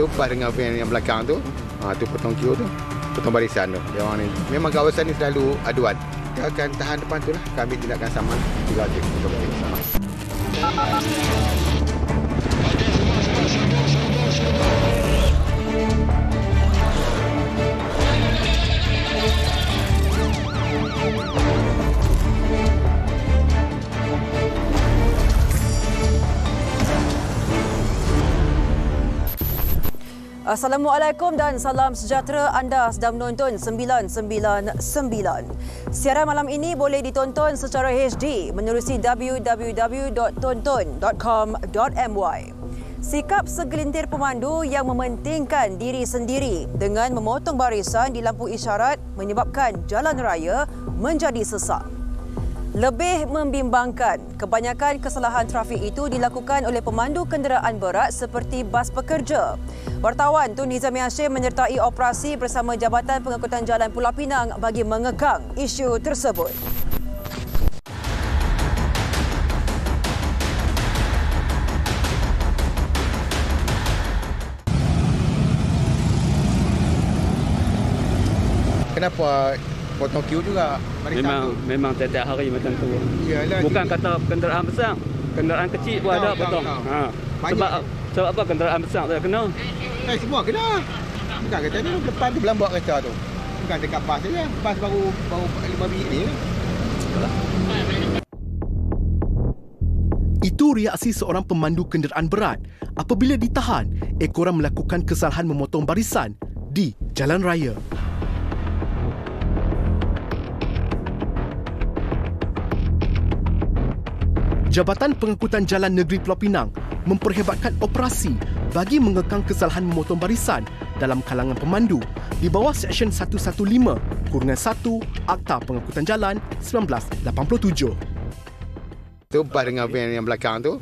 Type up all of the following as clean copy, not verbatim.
tu pas dengan van yang belakang tu. Tu potong queue tu. Potong barisan tu. Dia orang ni. Memang kawasan ni selalu aduan. Kita akan tahan depan tu lah. Kami tindakan sama. Juga je. Sama. Assalamualaikum dan salam sejahtera. Anda sedang menonton 999. Siaran malam ini boleh ditonton secara HD menerusi www.tonton.com.my. Sikap segelintir pemandu yang mementingkan diri sendiri dengan memotong barisan di lampu isyarat menyebabkan jalan raya menjadi sesak. Lebih membimbangkan, kebanyakan kesalahan trafik itu dilakukan oleh pemandu kenderaan berat seperti bas pekerja. Wartawan Tun Nizami Hashim menyertai operasi bersama Jabatan Pengangkutan Jalan Pulau Pinang bagi mengekang isu tersebut. Kenapa potong queue juga? Memang tiap hari macam tu. Yalah, bukan kata kenderaan besar, kenderaan kecil pun ada potong. Sebab apa kenderaan besar tak kena? Semua kena. Bukan kata ni depan tu belambak kereta tu. Bukan dekat bas saja. Bas baru 5 minit ni. Itu reaksi seorang pemandu kenderaan berat apabila ditahan ekoran melakukan kesalahan memotong barisan di jalan raya. Jabatan Pengangkutan Jalan Negeri Pulau Pinang memperhebatkan operasi bagi mengekang kesalahan memotong barisan dalam kalangan pemandu di bawah Seksyen 115-1 Akta Pengangkutan Jalan 1987. Tu pas dengan van yang belakang tu.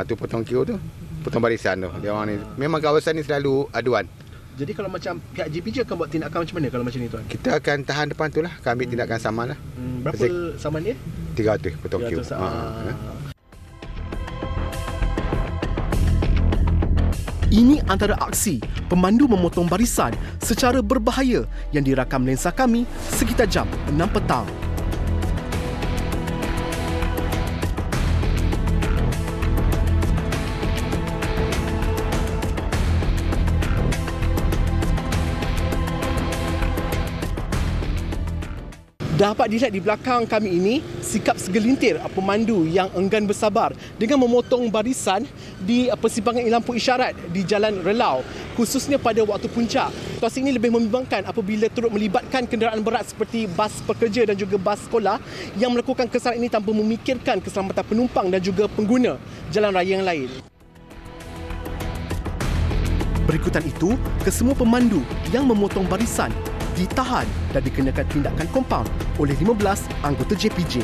Tu potong queue tu. Potong barisan tu. Dia orang ni. Memang kawasan ni selalu aduan. Jadi kalau macam pihak JPJ akan buat tindakan macam mana kalau macam ni tuan? Kita akan tahan depan tu lah. Kami tindakan saman lah. Berapa saman dia? 300 potong queue. Ini antara aksi pemandu memotong barisan secara berbahaya yang dirakam lensa kami sekitar jam 6 petang. Dapat dilihat di belakang kami ini sikap segelintir pemandu yang enggan bersabar dengan memotong barisan di persimpangan lampu isyarat di Jalan Relau, khususnya pada waktu puncak. Situasi ini lebih membimbangkan apabila turut melibatkan kenderaan berat seperti bas pekerja dan juga bas sekolah yang melakukan kesalahan ini tanpa memikirkan keselamatan penumpang dan juga pengguna jalan raya yang lain. Berikutan itu, kesemua pemandu yang memotong barisan ditahan dan dikenakan tindakan kompaun oleh 15 anggota JPJ.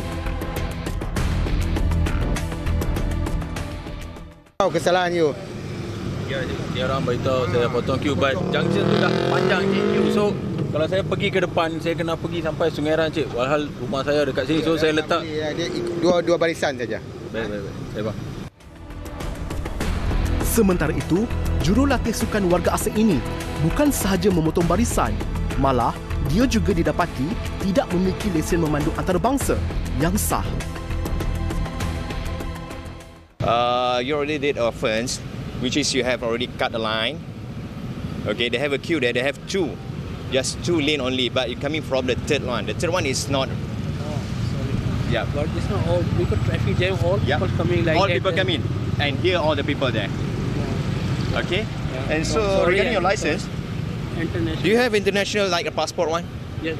Kesalahan you? Dia orang beritahu saya potong queue, but junction tu dah panjang queue. So kalau saya pergi ke depan, saya kena pergi sampai Sungai Rancik. Walhal rumah saya dekat sini, so saya letak Dia dua barisan saja. Baik. Saya faham. Sementara itu, jurulatih sukan warga asing ini bukan sahaja memotong barisan, malah dia juga didapati tidak memiliki lesen memandu antarabangsa yang sah. You already did offence, which is you have already cut the line. Okay, they have a queue there. They have just two lane only, but you're coming from the third one. The third one is not. Oh, sorry. Yeah. But it's not all people traffic jam. All people coming like all that. People come in, and here all the people there. Yeah. Okay. Yeah. And so regarding your license, international. do you have international like a passport one? Yes.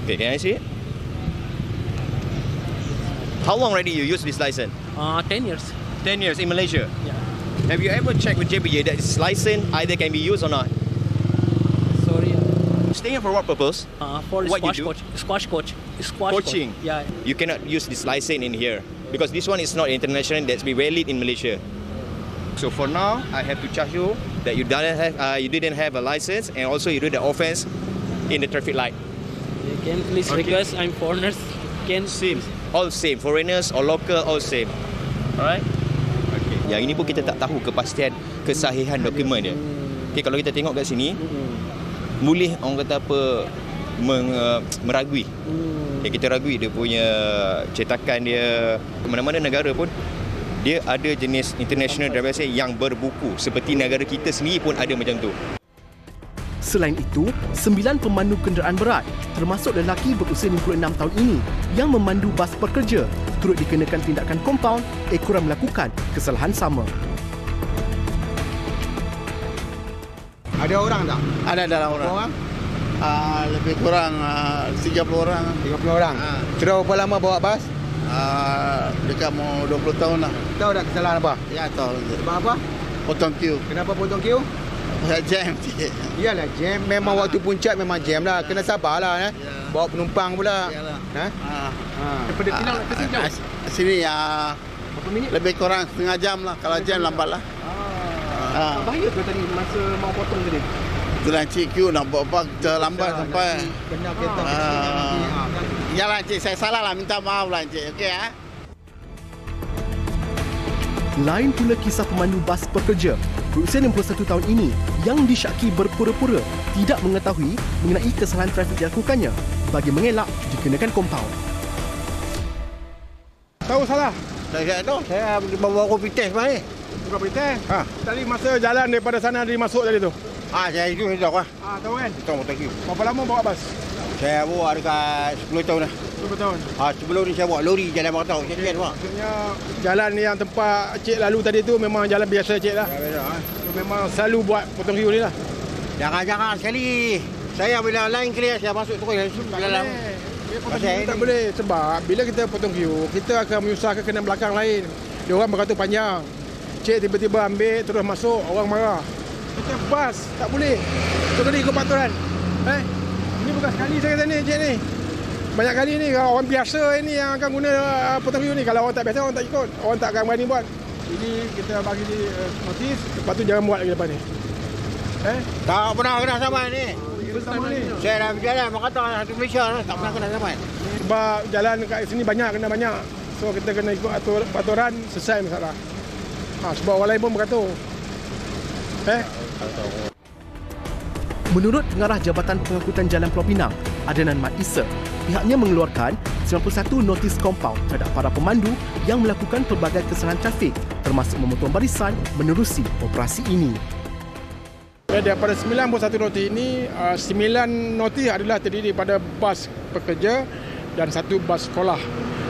Okay, can I see it? How long already you use this license? 10 years. 10 years in Malaysia. Yeah. Have you ever checked with JPJ that this license either can be used or not? Sorry. Staying here for what purpose? For What squash you do? coach. Squash coach. Squash Coaching. Coach. Yeah. You cannot use this license in here because this one is not international. That's be valid in Malaysia. So for now, I have to charge you that you didn't have a license, and also you did the offence in the traffic light. You can please request. I'm foreigners. Can Same, all same. Foreigners or local, all same. Alright. Okay. Yang ini pun kita tak tahu kepastian kesahihan dokumen dia. Okay, kalau kita tengok kat sini, boleh orang kata apa, meragui. Okay, kita ragui dia punya cetakan dia. Mana-mana negara pun dia ada jenis international driver license yang berbuku. Seperti negara kita sendiri pun ada macam tu. Selain itu, 9 pemandu kenderaan berat termasuk lelaki berusia 56 tahun ini yang memandu bas pekerja turut dikenakan tindakan kompaun ekoran melakukan kesalahan sama. Ada orang tak? Ada dalam orang. Lebih kurang 30 orang. 30 orang. Sudah berapa lama bawa bas? Dekat mau 20 tahun lah. Tahu tak kesalahan apa? Ya, tahu. Sebab apa? Potong queue. Kenapa potong queue? Jam sikit. Iyalah jam. Memang waktu puncak memang jam lah. Kena sabarlah. Ya. Bawa penumpang pula. Iyalah. Daripada Penang nak ke sini jauh? Sini Berapa minit? lebih kurang setengah jam lah. Kalau jam lambat lah. Bahaya ke tadi masa mau potong tadi? Itulah Cik queue nak buat apa, kita lambat sampai. Kena kereta. Yalah Cik, saya salah lah. Minta maaf lah Cik. Okey Lain pula kisah pemandu bas pekerja berusia 61 tahun ini yang disyaki berpura-pura tidak mengetahui mengenai kesalahan trafik dilakukannya bagi mengelak dikenakan kompaun. Tahu salah. Saya tahu, saya bawa kopi teh sebenarnya. Bukan berita. Tadi masa jalan daripada sana dia masuk tadi tu. Saya itu saya tahu lah. Tahu kan? Tahu potong queue. Berapa lama bawa bas? Saya bawa dekat 10 tahun dah. Berapa tahun? Sebelum ni saya bawa lori jalan bawah tahu. Jadi kan Pak. Maksudnya jalan yang tempat cik lalu tadi tu memang jalan biasa cik lah. Memang selalu buat potong queue ni lah. Jangan-jangan sekali. Saya bila line clear saya masuk terus dalam. Tak boleh sebab bila kita potong queue, kita akan menyusahkan kena belakang lain. Dia orang beratur panjang. Cik tiba-tiba ambil terus masuk, orang marah. Kita bas, tak boleh. Kita kena ikut peraturan. Ini bukan sekali saya kata ni, cik ni. Banyak kali ni orang biasa ini yang akan guna potong queue ni. Kalau orang tak biasa, orang tak ikut. Orang tak akan berani buat. Jadi kita bagi notis, lepas tu jangan buat lagi lepas ni. Tak pernah kena saman ni. Sama ni. Saya dah berjalan Makata satu Malaysia lah, tak pernah kena saman. Sebab jalan kat sini banyak, kena banyak. So kita kena ikut aturan, selesai masalah. Sebab orang lain pun beratur. Menurut Pengarah Jabatan Pengangkutan Jalan Pulau Pinang, Adnan Mat Isa, pihaknya mengeluarkan 91 notis kompaun terhadap para pemandu yang melakukan pelbagai kesalahan trafik termasuk memotong barisan menerusi operasi ini. Daripada 91 notis ini, 9 notis adalah terdiri pada bas pekerja dan 1 bas sekolah.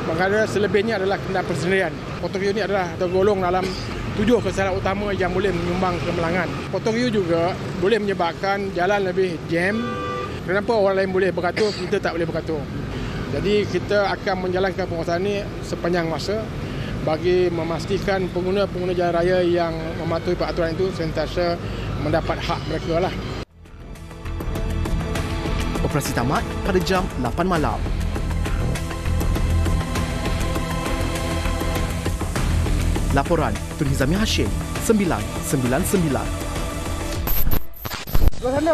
Maka selebihnya adalah kenderaan persendirian. Potong queue ini adalah tergolong dalam 7 kesalahan utama yang boleh menyumbang kemalangan. Potong queue juga boleh menyebabkan jalan lebih jam. Kenapa orang lain boleh beratur, kita tak boleh beratur. Jadi kita akan menjalankan penguasaan ini sepanjang masa bagi memastikan pengguna-pengguna jalan raya yang mematuhi peraturan itu sentiasa mendapat hak mereka lah. Operasi tamat pada jam 8 malam. Laporan Tun Hizami Hashim, 999. Belah sana.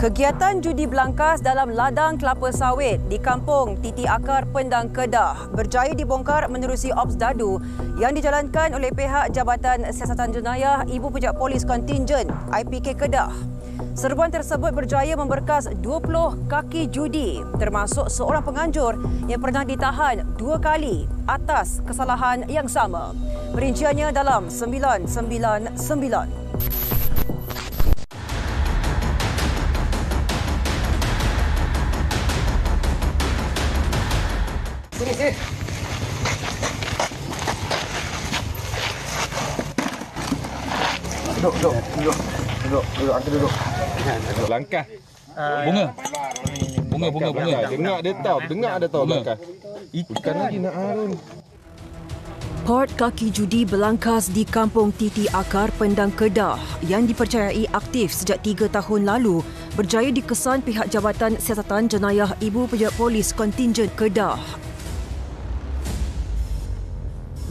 Kegiatan judi belangkas dalam ladang kelapa sawit di kampung Titi Akar, Pendang, Kedah berjaya dibongkar menerusi Ops Dadu yang dijalankan oleh pihak Jabatan Siasatan Jenayah Ibu Pejabat Polis Kontingen IPK Kedah. Serbuan tersebut berjaya memberkas 20 kaki judi termasuk seorang penganjur yang pernah ditahan 2 kali atas kesalahan yang sama. Perinciannya dalam 999. Sini. Duduk. Angkat duduk. Langkah. Bunga. Dengar dia tahu langkah. Ikan lagi nak Harun. Port kaki judi belangkas di kampung Titi Akar, Pendang, Kedah yang dipercayai aktif sejak 3 tahun lalu berjaya dikesan pihak Jabatan Siasatan Jenayah Ibu Pejabat Polis Kontingen Kedah.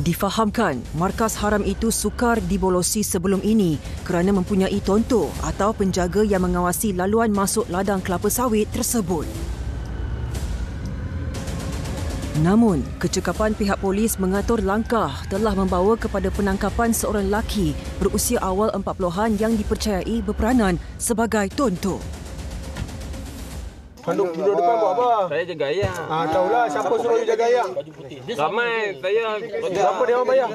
Difahamkan, markas haram itu sukar dibolosi sebelum ini kerana mempunyai tontor atau penjaga yang mengawasi laluan masuk ladang kelapa sawit tersebut. Namun, kecekapan pihak polis mengatur langkah telah membawa kepada penangkapan seorang lelaki berusia awal 40-an yang dipercayai berperanan sebagai tontor. Duduk depan buat apa? Saya jaga ayam. Tahulah siapa suruh you jaga ayam. Ramai saya. Siapa dia orang bayar?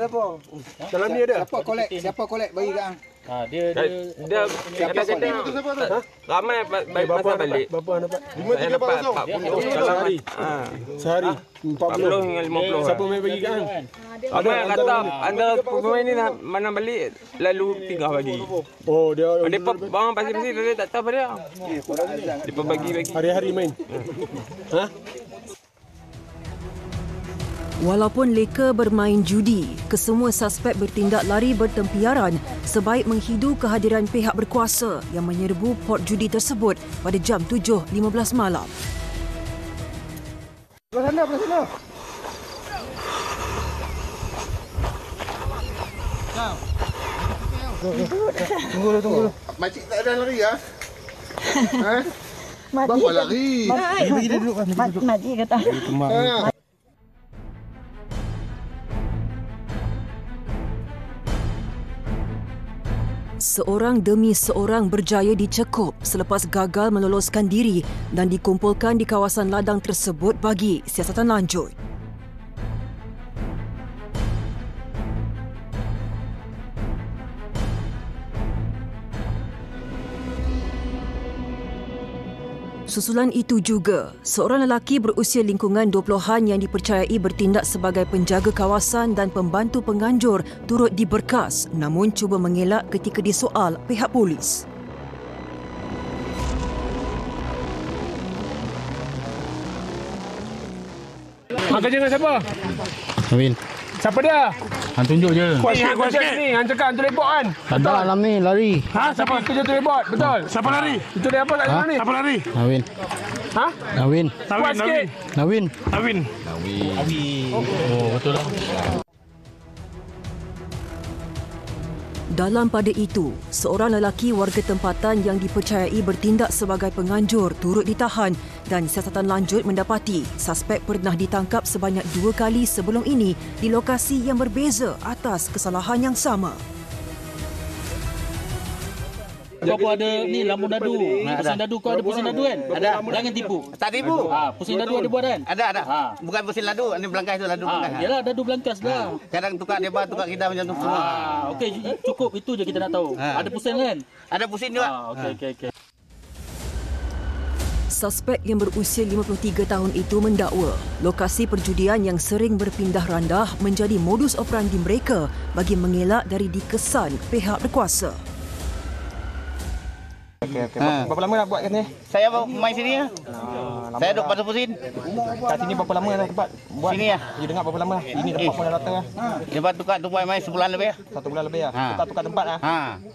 Dalam ni ada. Siapa kolek bagi kat hang? Dia kadang-kadang ramai masa balik. Berapa hang dapat? Saya dapat 40 sehari. Sehari 40 hingga 50. Siapa main bagi kat hang? Ada kata anda pemain ni mana balik lalu tinggal bagi. Oh, dia bang pasti dia tak tahu dia. Dia bagi. Hari-hari main. Walaupun leka bermain judi, kesemua suspek bertindak lari bertempiaran sebaik menghidu kehadiran pihak berkuasa yang menyerbu port judi tersebut pada jam 7.15 malam. Belah sana. Tunggu. Makcik tak ada lari ya? Mati. Bapak lari. Bagi dia duduk. Mati kata. Seorang demi seorang berjaya dicekup selepas gagal meloloskan diri dan dikumpulkan di kawasan ladang tersebut bagi siasatan lanjut. Susulan itu juga, seorang lelaki berusia lingkungan 20-an yang dipercayai bertindak sebagai penjaga kawasan dan pembantu penganjur turut diberkas namun cuba mengelak ketika disoal pihak polis. Hang kerja dengan siapa? Nawin. Siapa dia? Hang tunjuk je. Kuasa ni, hang cakap hantu lebot kan? Tak ada dalam ni, lari. Siapa kerja tu lebot? Betul. Siapa lari? Itu dia apa kat dalam ni? Siapa lari? Nawin. Nawin. Kuat sikit. Nawin. Oh, betul lah. Dalam pada itu, seorang lelaki warga tempatan yang dipercayai bertindak sebagai penganjur turut ditahan dan siasatan lanjut mendapati suspek pernah ditangkap sebanyak 2 kali sebelum ini di lokasi yang berbeza atas kesalahan yang sama. Kau ada ni lambung dadu. Pusing dadu kau ada pusing dadu kan? Ada. Jangan tipu. Tak tipu. Pusing dadu ada buat kan? Ada. Bukan pusing ladu, ini belangkas tu ladu belangkas. Yalah dadu belangkas dah. Kadang tukar depa, tukar kita macam tu semua. Okey, cukup itu je kita nak tahu. Ada pusing kan? Ada pusing juga. Okey. Suspek yang berusia 53 tahun itu mendakwa lokasi perjudian yang sering berpindah randah menjadi modus operandi mereka bagi mengelak dari dikesan pihak berkuasa. Okey. Berapa lama nak buat kat sini? Saya main sini ya. Saya duduk pada pusing. Kat sini berapa lama dah tempat buat? Sini ya. You dengar berapa lama? Ini tempat pun dah datang lah. Lepas tukar main sebulan lebih. 1 bulan lebih lah. Tukar tempat lah.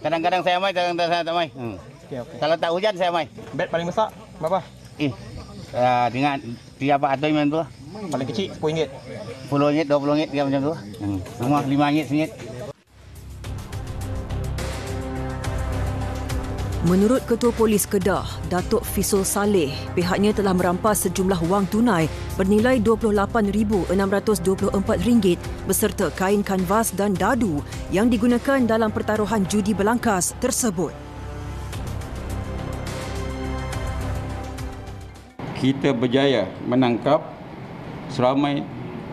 Kadang-kadang saya main, kadang-kadang saya tak main. Okey. Kalau tak hujan saya main. Bet paling besar berapa? Dengan tiap atau main tu. Paling kecil RM10. RM10, RM20 dia macam tu. Semua RM5, RM1. Menurut Ketua Polis Kedah, Datuk Fisul Saleh, pihaknya telah merampas sejumlah wang tunai bernilai RM28,624 beserta kain kanvas dan dadu yang digunakan dalam pertaruhan judi belangkas tersebut. Kita berjaya menangkap seramai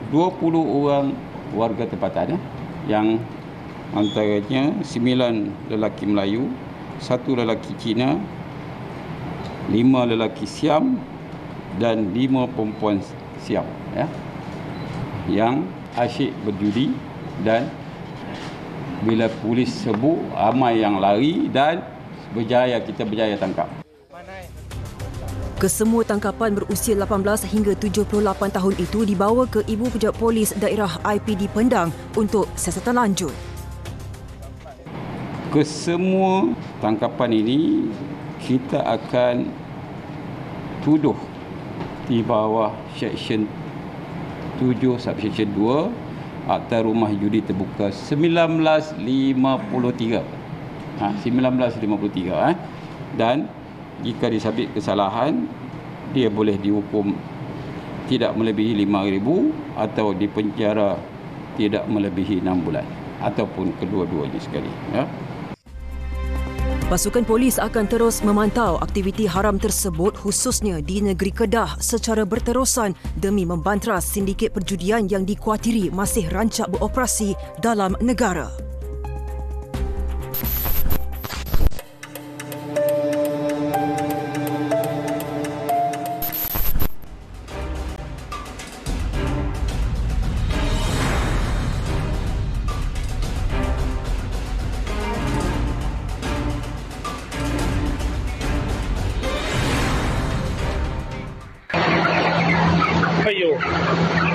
20 orang warga tempatan yang antaranya 9 lelaki Melayu, 1 lelaki Cina, 5 lelaki Siam dan 5 perempuan Siam yang asyik berjudi, dan bila polis sebut ramai yang lari dan kita berjaya tangkap. Kesemua tangkapan berusia 18 hingga 78 tahun itu dibawa ke Ibu Pejabat Polis Daerah IPD Pendang untuk siasatan lanjut. Kesemua tangkapan ini kita akan tuduh di bawah Seksyen 7 Subseksyen 2 Akta Rumah Judi Terbuka 1953. 1953. Dan jika disabit kesalahan, dia boleh dihukum tidak melebihi 5,000 atau dipenjara tidak melebihi 6 bulan ataupun kedua-duanya sekali. Ya. Pasukan polis akan terus memantau aktiviti haram tersebut khususnya di negeri Kedah secara berterusan demi membantras sindiket perjudian yang dikuatiri masih rancak beroperasi dalam negara.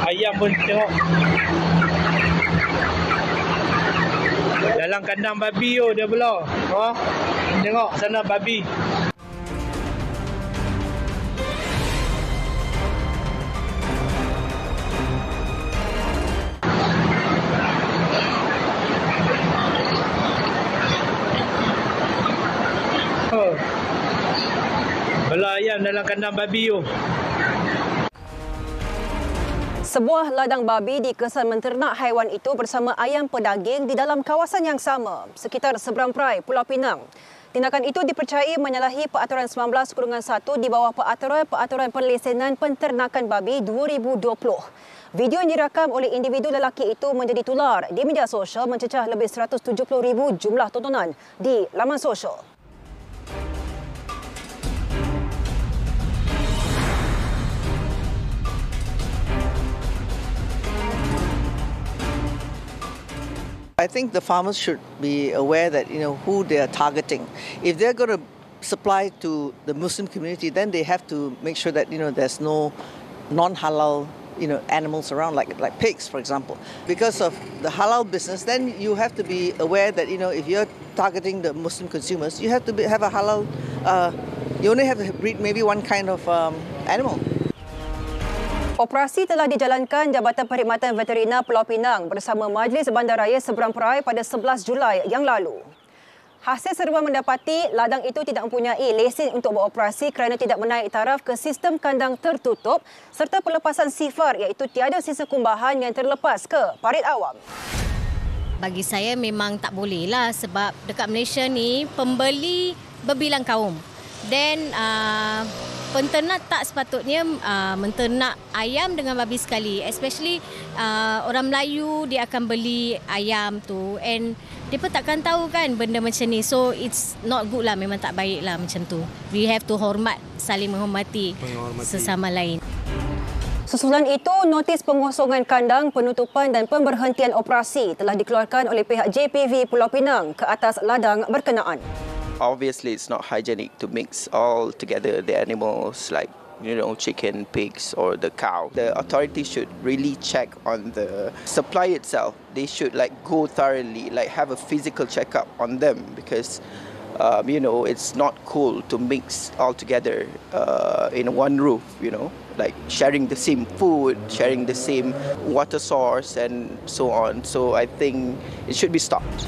Ayam pun tengok dalam kandang babi dia pula. Tengok sana babi. Belah ayam dalam kandang babi tu. Sebuah ladang babi dikesan menternak haiwan itu bersama ayam pedaging di dalam kawasan yang sama, sekitar seberang perai Pulau Pinang. Tindakan itu dipercayai menyalahi Peraturan 19-1 di bawah Peraturan Perlesenan Penternakan Babi 2020. Video yang dirakam oleh individu lelaki itu menjadi tular di media sosial mencecah lebih 170,000 jumlah tontonan di laman sosial. I think the farmers should be aware that who they are targeting. If they're going to supply to the Muslim community, then they have to make sure that there's no non-halal animals around, like pigs, for example. Because of the halal business, then you have to be aware that if you're targeting the Muslim consumers, you have to have a halal. You only have to breed maybe one kind of animal. Operasi telah dijalankan Jabatan Perkhidmatan Veterina Pulau Pinang bersama Majlis Bandaraya Seberang Perai pada 11 Julai yang lalu. Hasil seruan mendapati ladang itu tidak mempunyai lesen untuk beroperasi kerana tidak menaik taraf ke sistem kandang tertutup serta pelepasan sifar iaitu tiada sisa kumbahan yang terlepas ke parit awam. Bagi saya memang tak boleh lah sebab dekat Malaysia ni pembeli berbilang kaum. Dan penternak tak sepatutnya menternak ayam dengan babi sekali. Especially orang Melayu, dia akan beli ayam tu and dia pun takkan tahu kan benda macam ni. So it's not good lah, memang tak baik lah macam tu. We have to saling menghormati sesama lain. Susulan itu, notis pengosongan kandang, penutupan dan pemberhentian operasi telah dikeluarkan oleh pihak JPV Pulau Pinang ke atas ladang berkenaan. Obviously, it's not hygienic to mix all together the animals like, chicken, pigs or the cow. The authorities should really check on the supply itself. They should go thoroughly, have a physical checkup on them because, it's not cool to mix all together in one roof, sharing the same food, sharing the same water source and so on. So I think it should be stopped.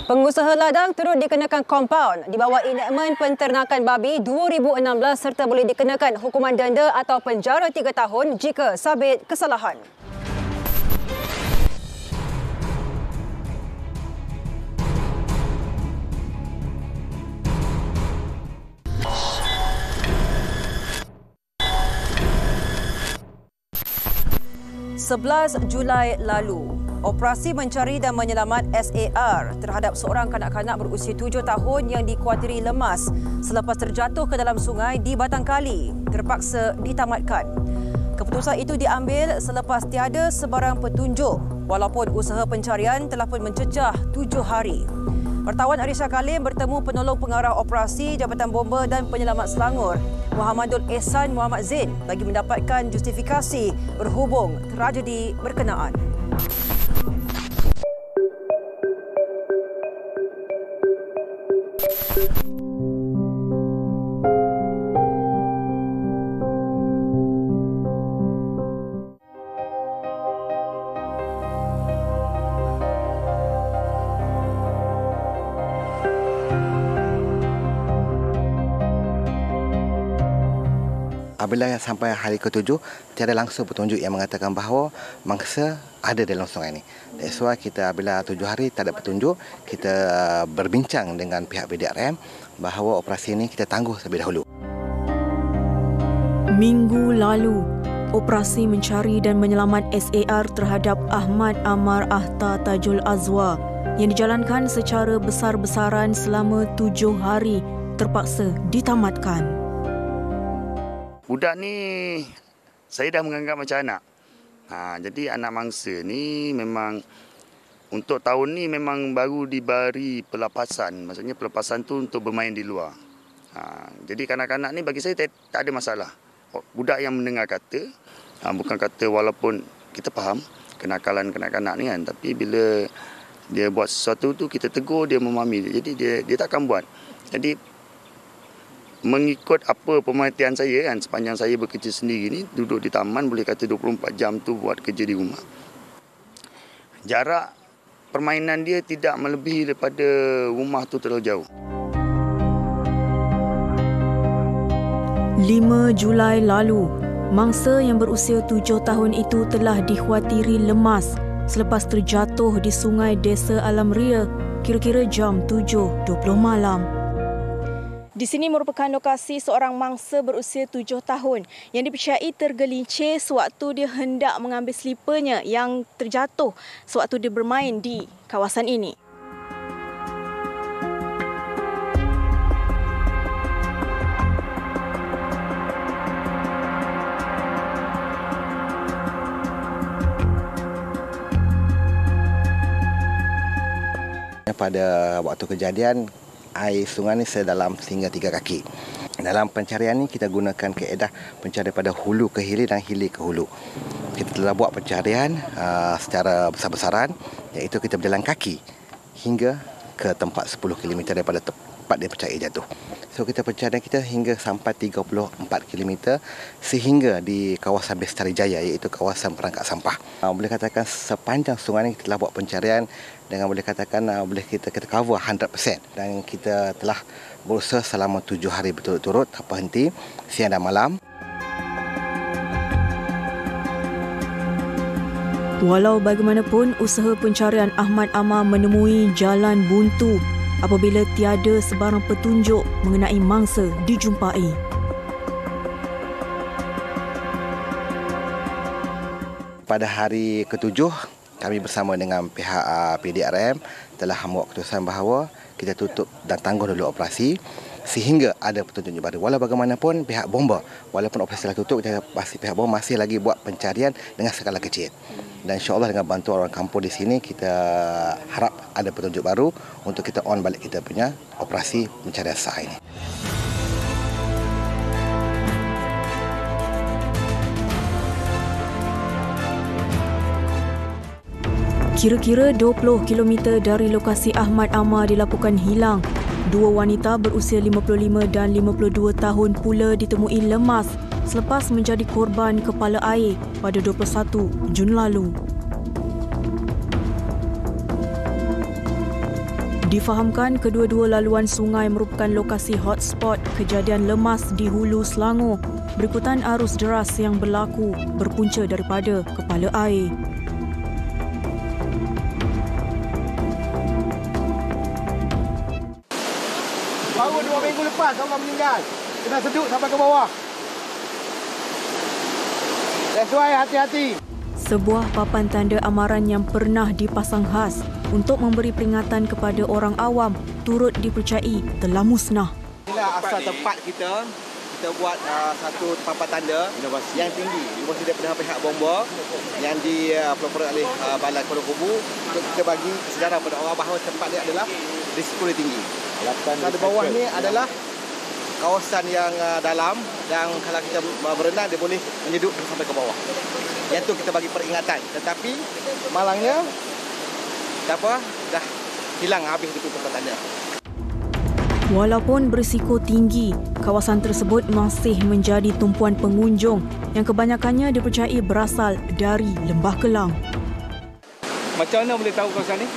Pengusaha ladang turut dikenakan kompaun di bawah Enakmen Penternakan Babi 2016 serta boleh dikenakan hukuman denda atau penjara 3 tahun jika sabit kesalahan. Julai lalu, operasi mencari dan menyelamat SAR terhadap seorang kanak-kanak berusia 7 tahun yang dikuatiri lemas selepas terjatuh ke dalam sungai di Batang Kali terpaksa ditamatkan. Keputusan itu diambil selepas tiada sebarang petunjuk walaupun usaha pencarian telah pun mencecah 7 hari. Wartawan Arisha Kalim bertemu penolong pengarah operasi Jabatan Bomba dan Penyelamat Selangor, Muhammadul Ehsan Muhammad Zain bagi mendapatkan justifikasi berhubung tragedi berkenaan. apabila sampai hari ke-7 tiada langsung petunjuk yang mengatakan bahawa mangsa ada dalam sungai ini. That's why kita apabila 7 hari tak ada petunjuk, kita berbincang dengan pihak PDRM bahawa operasi ini kita tangguh terlebih dahulu. Minggu lalu, operasi mencari dan menyelamat SAR terhadap Ahmad Amar Ahta Tajul Azwa yang dijalankan secara besar-besaran selama 7 hari terpaksa ditamatkan. Budak ni saya dah menganggap macam anak. Jadi anak mangsa ni memang untuk tahun ni memang baru diberi pelepasan. Maksudnya pelepasan tu untuk bermain di luar. Jadi kanak-kanak ni bagi saya tak ada masalah. Budak yang mendengar kata, bukan kata walaupun kita faham kenakalan kanak-kanak ni kan, tapi bila dia buat sesuatu tu kita tegur, dia memahami. Jadi dia takkan buat. Jadi mengikut apa pemerhatian saya kan, sepanjang saya bekerja sendiri ni, duduk di taman boleh kata 24 jam tu buat kerja di rumah. Jarak permainan dia tidak melebihi daripada rumah tu terlalu jauh. 5 Julai lalu, mangsa yang berusia 7 tahun itu telah dikhawatiri lemas selepas terjatuh di sungai Desa Alam Ria kira-kira jam 7.20 malam. Di sini merupakan lokasi seorang mangsa berusia 7 tahun yang dipercayai tergelincir sewaktu dia hendak mengambil slipernya yang terjatuh sewaktu dia bermain di kawasan ini. Pada waktu kejadian, air sungai ini sedalam sehingga 3 kaki. Dalam pencarian ini kita gunakan kaedah pencarian pada hulu ke hilir dan hilir ke hulu. Kita telah buat pencarian secara besar-besaran, iaitu kita berjalan kaki hingga ke tempat 10 km daripada tempat dia percayai jatuh. So kita pencarian kita hingga sampai 34 km sehingga di kawasan Bestari Jaya, iaitu kawasan perangkap sampah. Boleh katakan sepanjang sungai ini kita telah buat pencarian dengan boleh katakan boleh kita cover 100%, dan kita telah berusaha selama 7 hari berturut-turut tanpa henti, siang dan malam. Walau bagaimanapun, usaha pencarian Ahmad Amar menemui jalan buntu apabila tiada sebarang petunjuk mengenai mangsa dijumpai. Pada hari ke-7, kami bersama dengan pihak PDRM telah membuat keputusan bahawa kita tutup dan tangguh dulu operasi sehingga ada petunjuk baru. Walau bagaimanapun pihak bomba, walaupun operasi telah tutup, pihak bomba masih lagi buat pencarian dengan skala kecil. Dan insya-Allah dengan bantuan orang kampung di sini, kita harap ada petunjuk baru untuk kita on balik kita punya operasi pencarian SAR ini. Kira-kira 20 km dari lokasi Ahmad Amar dilaporkan hilang, 2 wanita berusia 55 dan 52 tahun pula ditemui lemas selepas menjadi korban kepala air pada 21 Jun lalu. Difahamkan kedua-dua laluan sungai merupakan lokasi hotspot kejadian lemas di Hulu Selangor berikutan arus deras yang berlaku berpunca daripada kepala air. Baru 2 minggu lepas orang meninggal. Kena sedut sampai ke bawah. That's why hati-hati. Sebuah papan tanda amaran yang pernah dipasang khas untuk memberi peringatan kepada orang awam turut dipercayai telah musnah. Inilah asal tempat kita buat satu papan tanda yang tinggi inovasi daripada pihak bomba yang dipelopori oleh Balai Kuala Kubu untuk kita bagi sejarah kepada orang bahawa tempat ini adalah risiko tinggi. Di bawah ni adalah kawasan yang dalam dan kalau kita berenang dia boleh menyedut sampai ke bawah. Yang tu kita bagi peringatan. Tetapi malangnya dah hilang habis di papan tanda. Walaupun berisiko tinggi, kawasan tersebut masih menjadi tumpuan pengunjung yang kebanyakannya dipercayai berasal dari Lembah Kelang. Macam mana boleh tahu kawasan ni?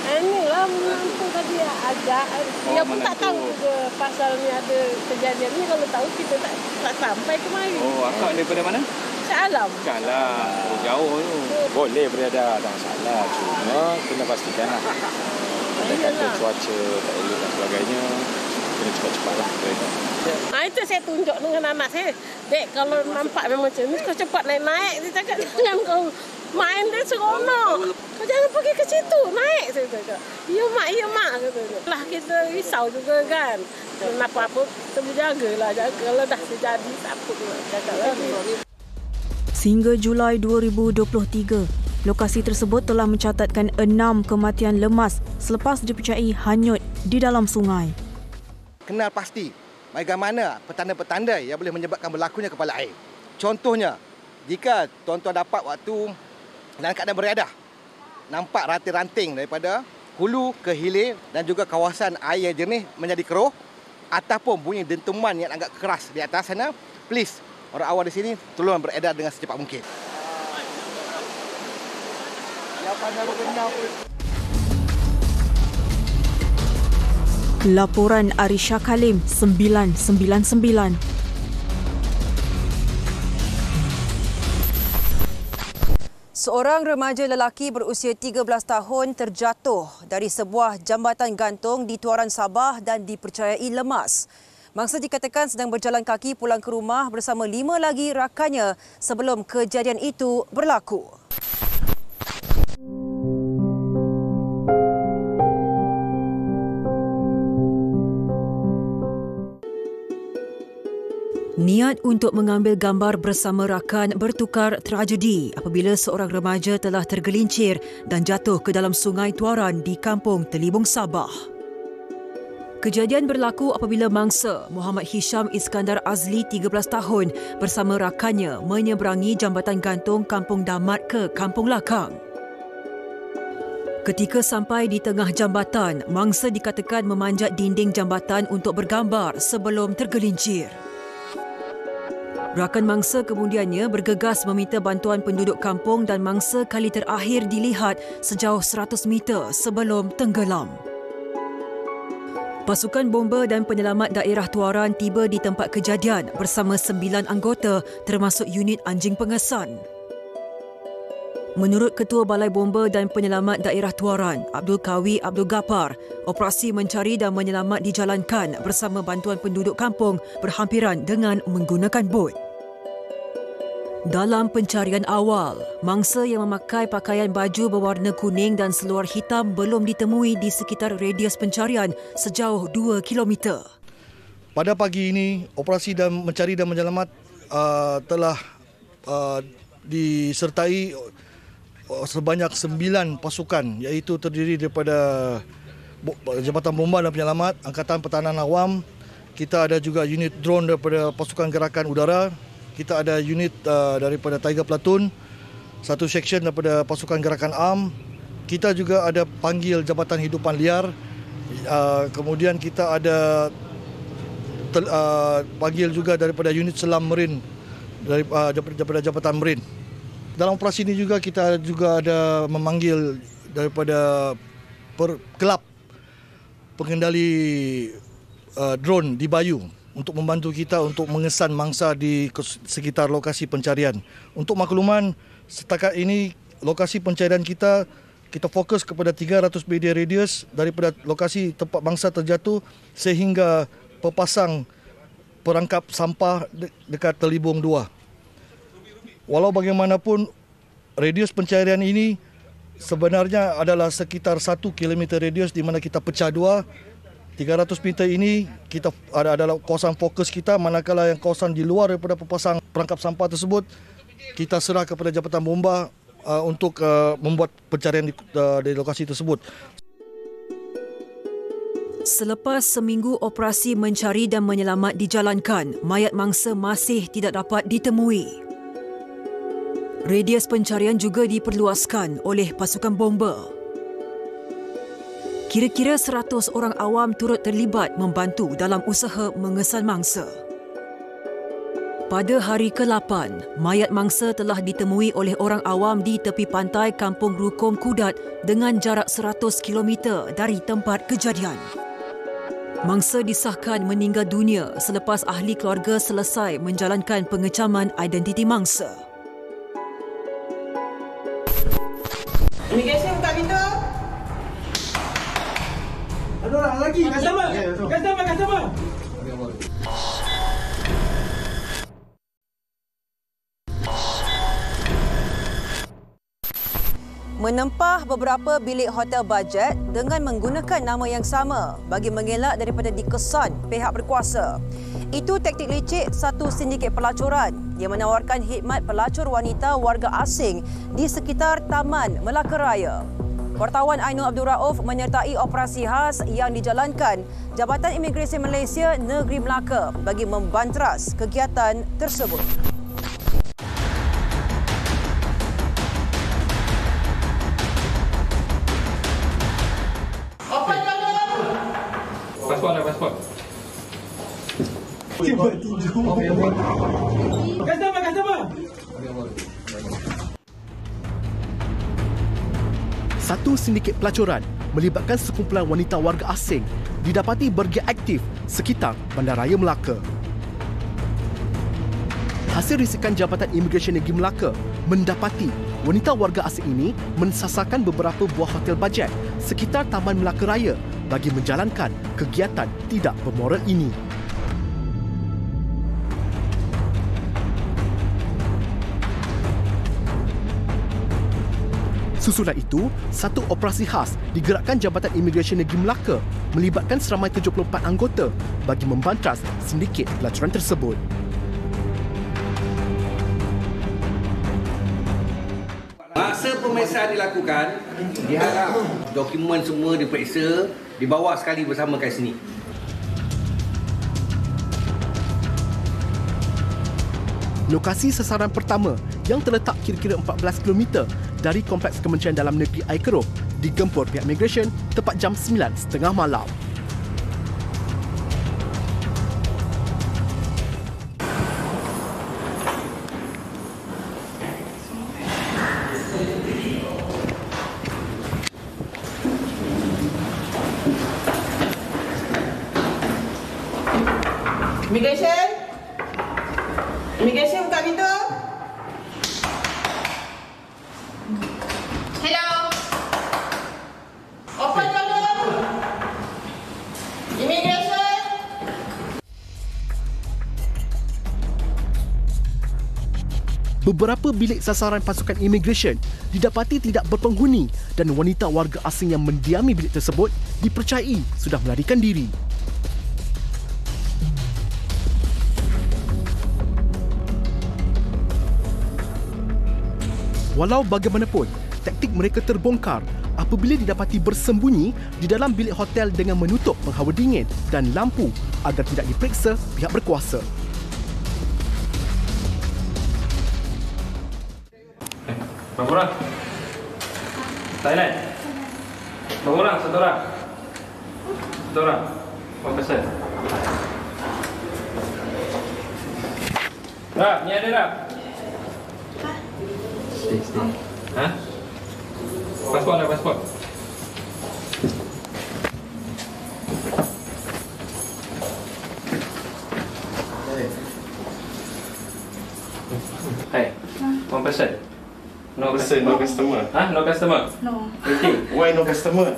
Inilah menampung tadi agak. Dia pun tak tahu juga pasal ni ada kejadian ni. Kalau tahu kita tak sampai kemari. Oh, akak daripada mana? Shah Alam. Shah Alam. Jauh tu. Boleh berada, tak masalah. Cuma kena pastikan lah. Ada kata cuaca tak elok dan sebagainya. Kena cepat-cepat lah kereta. Itu saya tunjuk dengan anak saya. Dek, kalau nampak memang macam ni, kau cepat naik-naik. Dia cakap, jangan kau main dia seronok. Kau jangan pergi ke situ, naik. Saya cakap, ya mak. Lah kita risau juga kan. Kenapa apa, kita berjagalah. Kalau dah terjadi, siapa pula cakap lagi. Sehingga Julai 2023, lokasi tersebut telah mencatatkan 6 kematian lemas selepas dipercayai hanyut di dalam sungai. Kenal pasti bagaimana petanda-petanda yang boleh menyebabkan berlakunya kepala air. Contohnya, jika tuan-tuan dapat waktu dalam keadaan beredah, nampak ranting-ranting daripada hulu ke hilir dan juga kawasan air yang jernih menjadi keruh ataupun bunyi dentuman yang agak keras di atas sana, please, orang awam di sini tolong beredar dengan secepat mungkin. Laporan Arisha Kalim 999. Seorang remaja lelaki berusia 13 tahun terjatuh dari sebuah jambatan gantung di Tuaran Sabah dan dipercayai lemas. Mangsa dikatakan sedang berjalan kaki pulang ke rumah bersama 5 lagi rakannya sebelum kejadian itu berlaku. Niat untuk mengambil gambar bersama rakan bertukar tragedi apabila seorang remaja telah tergelincir dan jatuh ke dalam sungai Tuaran di Kampung Telibung, Sabah. Kejadian berlaku apabila mangsa Muhammad Hisham Iskandar Azli 13 tahun bersama rakannya menyeberangi jambatan gantung Kampung Damat ke Kampung Lakang. Ketika sampai di tengah jambatan, mangsa dikatakan memanjat dinding jambatan untuk bergambar sebelum tergelincir. Rakan mangsa kemudiannya bergegas meminta bantuan penduduk kampung dan mangsa kali terakhir dilihat sejauh 100 meter sebelum tenggelam. Pasukan bomba dan penyelamat daerah Tuaran tiba di tempat kejadian bersama 9 anggota termasuk unit anjing pengesan. Menurut Ketua Balai Bomba dan Penyelamat Daerah Tuaran, Abdul Kawi Abdul Gapar, operasi mencari dan menyelamat dijalankan bersama bantuan penduduk kampung berhampiran dengan menggunakan bot. Dalam pencarian awal, mangsa yang memakai pakaian baju berwarna kuning dan seluar hitam belum ditemui di sekitar radius pencarian sejauh 2 kilometer. Pada pagi ini, operasi dan mencari dan menyelamat telah disertai sebanyak 9 pasukan, iaitu terdiri daripada Jabatan Bomba dan Penyelamat, Angkatan Pertahanan Awam, kita ada juga unit drone daripada Pasukan Gerakan Udara, kita ada unit daripada Tiger Platoon, satu section daripada Pasukan Gerakan Am, kita juga ada panggil Jabatan Hidupan Liar, kemudian kita ada panggil juga daripada unit Selam Merin, daripada Jabatan Merin. Dalam operasi ini juga kita juga ada memanggil daripada kelab pengendali drone di Bayu untuk membantu kita untuk mengesan mangsa di sekitar lokasi pencarian. Untuk makluman, setakat ini lokasi pencarian kita fokus kepada 300 meter radius daripada lokasi tempat mangsa terjatuh sehingga pepasang perangkap sampah dekat Telibung 2. Walau bagaimanapun, radius pencarian ini sebenarnya adalah sekitar 1 km radius di mana kita pecah dua. 300 meter ini kita adalah kawasan fokus kita, manakala yang kawasan di luar daripada pepasang perangkap sampah tersebut kita serah kepada Jabatan Bomba untuk membuat pencarian di lokasi tersebut. Selepas seminggu operasi mencari dan menyelamat dijalankan, mayat mangsa masih tidak dapat ditemui. Radius pencarian juga diperluaskan oleh pasukan bomba. Kira-kira 100 orang awam turut terlibat membantu dalam usaha mengesan mangsa. Pada hari ke-8, mayat mangsa telah ditemui oleh orang awam di tepi pantai Kampung Rukom Kudat dengan jarak 100 km dari tempat kejadian. Mangsa disahkan meninggal dunia selepas ahli keluarga selesai menjalankan pengecaman identiti mangsa. Imigresen buka pintu. Ada orang lagi. Customer. Menempah beberapa bilik hotel bajet dengan menggunakan nama yang sama bagi mengelak daripada dikesan pihak berkuasa. Itu taktik licik satu sindiket pelacuran yang menawarkan khidmat pelacur wanita warga asing di sekitar Taman Melaka Raya. Wartawan Ainul Abdul Rauf menyertai operasi khas yang dijalankan Jabatan Imigresen Malaysia Negeri Melaka bagi membantras kegiatan tersebut. Pasport. Cuba tinju. Customer. Satu sindiket pelacuran melibatkan sekumpulan wanita warga asing didapati bergiat aktif sekitar Bandaraya Melaka. Hasil risikan Jabatan Imigresen Negeri Melaka mendapati wanita warga asing ini mensasarkan beberapa buah hotel bajet sekitar Taman Melaka Raya bagi menjalankan kegiatan tidak bermoral ini. Susulan itu, satu operasi khas digerakkan Jabatan Imigresen Negeri Melaka melibatkan seramai 74 anggota bagi membantras sindiket pelacuran tersebut. Masa pemeriksaan dilakukan, diharap dokumen semua diperiksa, dibawa sekali bersama kat sini. Lokasi sasaran pertama yang terletak kira-kira 14 km dari Kompleks Kementerian Dalam Negeri Air Keroh digempur pihak imigresen tepat jam 9.30 malam. Imigresen buka pintu. Hello. Open your door. Imigresen. Beberapa bilik sasaran pasukan imigresen didapati tidak berpenghuni dan wanita warga asing yang mendiami bilik tersebut dipercayai sudah melarikan diri. Walau bagaimanapun, taktik mereka terbongkar apabila didapati bersembunyi di dalam bilik hotel dengan menutup penghawa dingin dan lampu agar tidak diperiksa pihak berkuasa. Berapa orang? Thailand. Berapa orang? Satu orang? Satu orang? One person. Rap, ni ada Rap? Stay. Ha? Pasport lah, pasport. Hey, one person. No person, no customer. Ha? No customer? No. Waiting. Why no customer?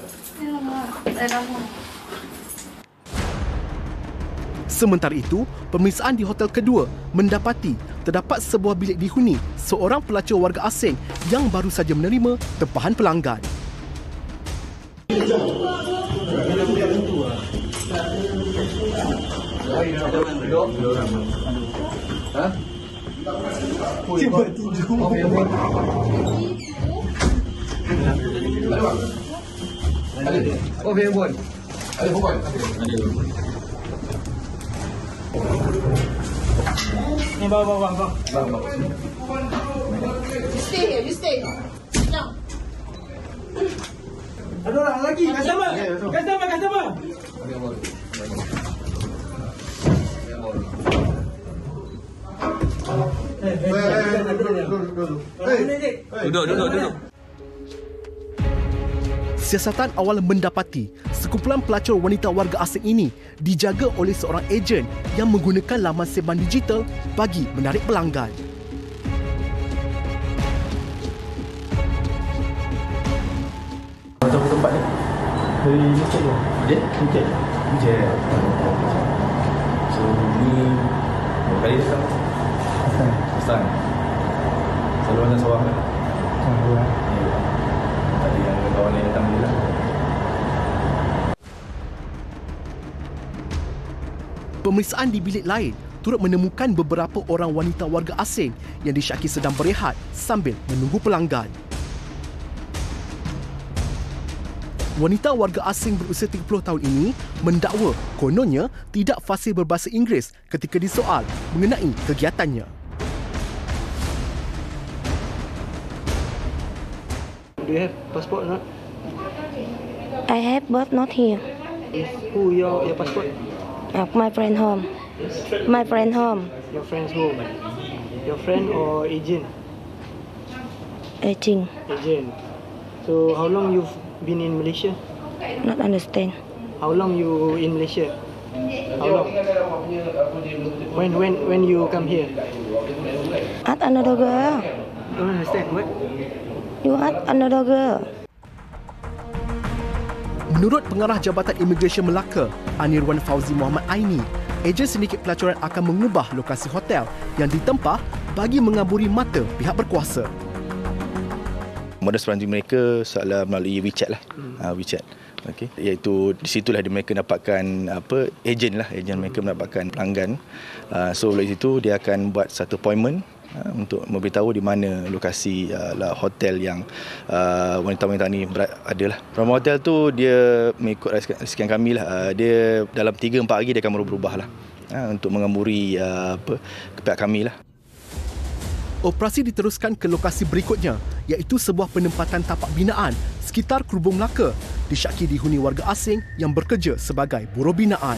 Sementara itu, pemeriksaan di hotel kedua mendapati terdapat sebuah bilik dihuni seorang pelacur warga asing yang baru saja menerima tempahan pelanggan. Cuba tinju. Oh, handphone. Ada handphone. Ni bawa. You stay. No. Ada orang lagi. Customer. Duduk. Siasatan awal mendapati sekumpulan pelacur wanita warga asing ini dijaga oleh seorang ejen yang menggunakan laman seban digital bagi menarik pelanggan. Tahu tempat ni? Dari masjid tu. Masjid. So ni berapa kali datang? Pasang. Selalu datang sawah kan? Tadi yang kawan yang datang ni lah. Pemeriksaan di bilik lain turut menemukan beberapa orang wanita warga asing yang disyaki sedang berehat sambil menunggu pelanggan. Wanita warga asing berusia 30 tahun ini mendakwa kononnya tidak fasih berbahasa Inggeris ketika disoal mengenai kegiatannya. Do you have passport or not? I have but not here. Who your passport? My friend home. My friend home. Your friend's home. Your friend or agent? Agent. Agent. So how long you've been in Malaysia? Not understand. How long you in Malaysia? How long? When you come here? At another girl. Don't understand what? You at another girl. Menurut Pengarah Jabatan Imigresen Melaka, Anirwan Fauzi Muhammad Aini, ejen sindiket pelacuran akan mengubah lokasi hotel yang ditempah bagi mengaburi mata pihak berkuasa. Modus peranti mereka seolah melalui WeChat lah. WeChat. Okey, iaitu di situlah mereka dapatkan ejen mereka mendapatkan pelanggan. So dari situ dia akan buat satu appointment untuk memberitahu di mana lokasi hotel yang wanita-wanita ni ada lah. Nama hotel tu dia mengikut rasikan kami lah. Dia dalam 3-4 hari dia akan berubah lah untuk mengemburi pihak kami lah. Operasi diteruskan ke lokasi berikutnya iaitu sebuah penempatan tapak binaan sekitar Kerubung Melaka disyaki dihuni warga asing yang bekerja sebagai buruh binaan.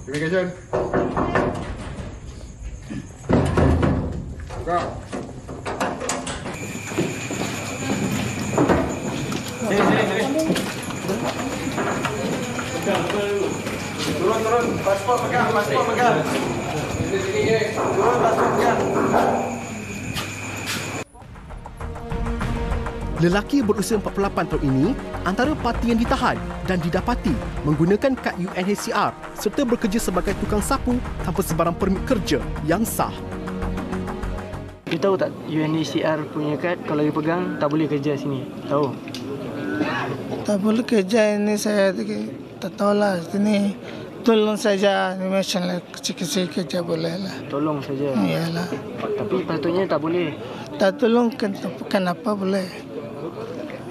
Immigration. Go. Turun. Pasport pegang. Turun, pasport pegang. Lelaki berusia 48 tahun ini antara parti yang ditahan dan didapati menggunakan kad UNHCR serta bekerja sebagai tukang sapu tanpa sebarang permit kerja yang sah. You tahu tak UNHCR punya kad kalau you pegang tak boleh kerja sini? Tahu? Tak boleh kerja ini saya tak tahu lah. Sini tolong saja ni macam kecil-kecil kerja boleh lah. Tolong saja? Iyalah. Tapi patutnya tak boleh? Tak tolong kenapa boleh?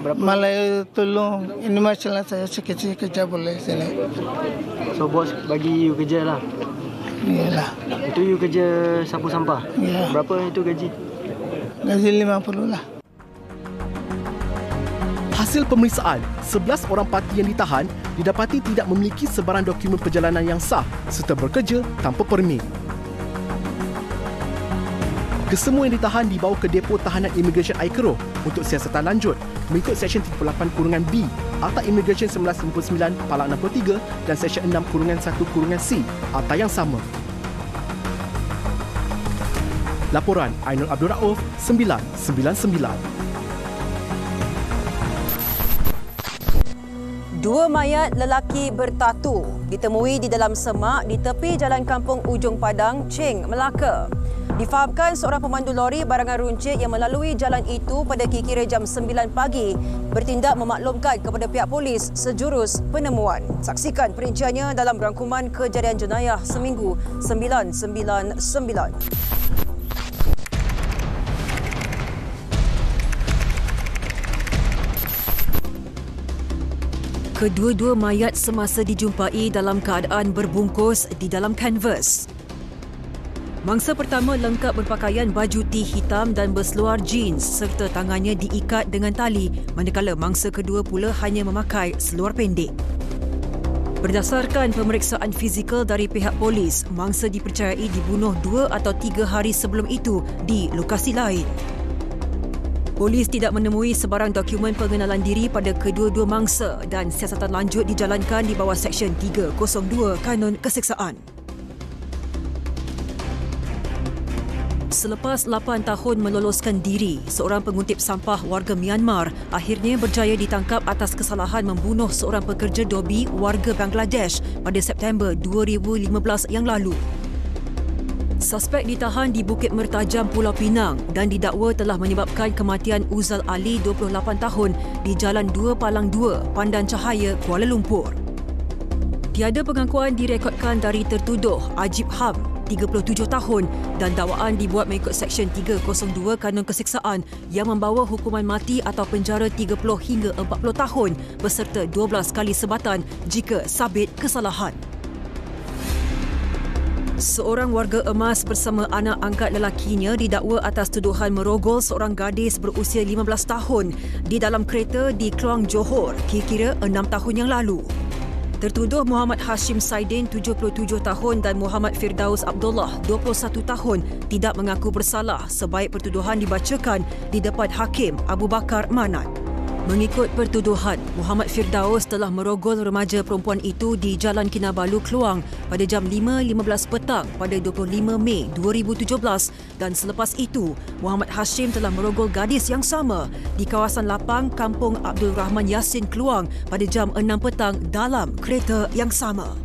Berapa? Malah tolong ini macam saya kecil kerja boleh sini. So bos bagi you kerja lah? Iyalah. Itu you kerja sapu sampah? Ya. Berapa itu gaji? Gaji 50 lah. Hasil pemeriksaan, 11 orang parti yang ditahan didapati tidak memiliki sebarang dokumen perjalanan yang sah serta bekerja tanpa permit. Kesemua yang ditahan dibawa ke depo tahanan imigresen Air Keroh untuk siasatan lanjut mengikut Seksyen 38-B Akta Imigresen 1999 Palak 63 dan Seksyen 6-1-C Akta yang sama. Laporan Ainul Abdul Rauf, 999. Dua mayat lelaki bertatu ditemui di dalam semak di tepi Jalan Kampung Ujung Padang, Cheng, Melaka. Difahamkan seorang pemandu lori barangan runcit yang melalui jalan itu pada kira-kira jam 9 pagi bertindak memaklumkan kepada pihak polis sejurus penemuan. Saksikan perinciannya dalam rangkuman kejadian jenayah seminggu 999. Kedua-dua mayat semasa dijumpai dalam keadaan berbungkus di dalam kanvas. Mangsa pertama lengkap berpakaian baju tee hitam dan berseluar jeans serta tangannya diikat dengan tali, manakala mangsa kedua pula hanya memakai seluar pendek. Berdasarkan pemeriksaan fizikal dari pihak polis, mangsa dipercayai dibunuh 2 atau 3 hari sebelum itu di lokasi lain. Polis tidak menemui sebarang dokumen pengenalan diri pada kedua-dua mangsa dan siasatan lanjut dijalankan di bawah Seksyen 302 Kanun Keseksaan. Selepas 8 tahun meloloskan diri, seorang penguntip sampah warga Myanmar akhirnya berjaya ditangkap atas kesalahan membunuh seorang pekerja dobi warga Bangladesh pada September 2015 yang lalu. Suspek ditahan di Bukit Mertajam, Pulau Pinang dan didakwa telah menyebabkan kematian Uzal Ali, 28 tahun di Jalan 2 Palang 2, Pandan Cahaya, Kuala Lumpur. Tiada pengakuan direkodkan dari tertuduh Ajib Ham, 37 tahun dan dakwaan dibuat mengikut Seksyen 302 Kanun Keseksaan yang membawa hukuman mati atau penjara 30 hingga 40 tahun beserta 12 kali sebatan jika sabit kesalahan. Seorang warga emas bersama anak angkat lelakinya didakwa atas tuduhan merogol seorang gadis berusia 15 tahun di dalam kereta di Kluang Johor kira-kira 6 tahun yang lalu. Tertuduh Muhammad Hashim Saidin, 77 tahun dan Muhammad Firdaus Abdullah, 21 tahun tidak mengaku bersalah sebaik pertuduhan dibacakan di depan Hakim Abu Bakar Manat. Mengikut pertuduhan, Muhammad Firdaus telah merogol remaja perempuan itu di Jalan Kinabalu, Kluang pada jam 5.15 petang pada 25 Mei 2017 dan selepas itu, Muhammad Hashim telah merogol gadis yang sama di kawasan lapang Kampung Abdul Rahman Yassin, Kluang pada jam 6 petang dalam kereta yang sama.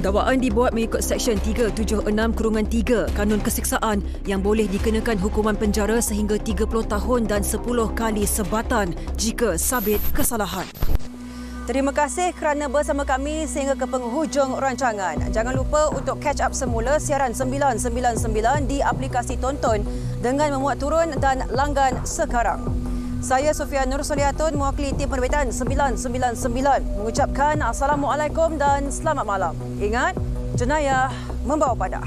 Dakwaan dibuat mengikut Seksyen 376-3 Kanun Keseksaan yang boleh dikenakan hukuman penjara sehingga 30 tahun dan 10 kali sebatan jika sabit kesalahan. Terima kasih kerana bersama kami sehingga ke penghujung rancangan. Jangan lupa untuk catch up semula siaran 999 di aplikasi Tonton dengan memuat turun dan langgan sekarang. Saya Sofia Nur Solihatun, mewakili tim penerbitan 999 mengucapkan Assalamualaikum dan selamat malam. Ingat, jenayah membawa padah.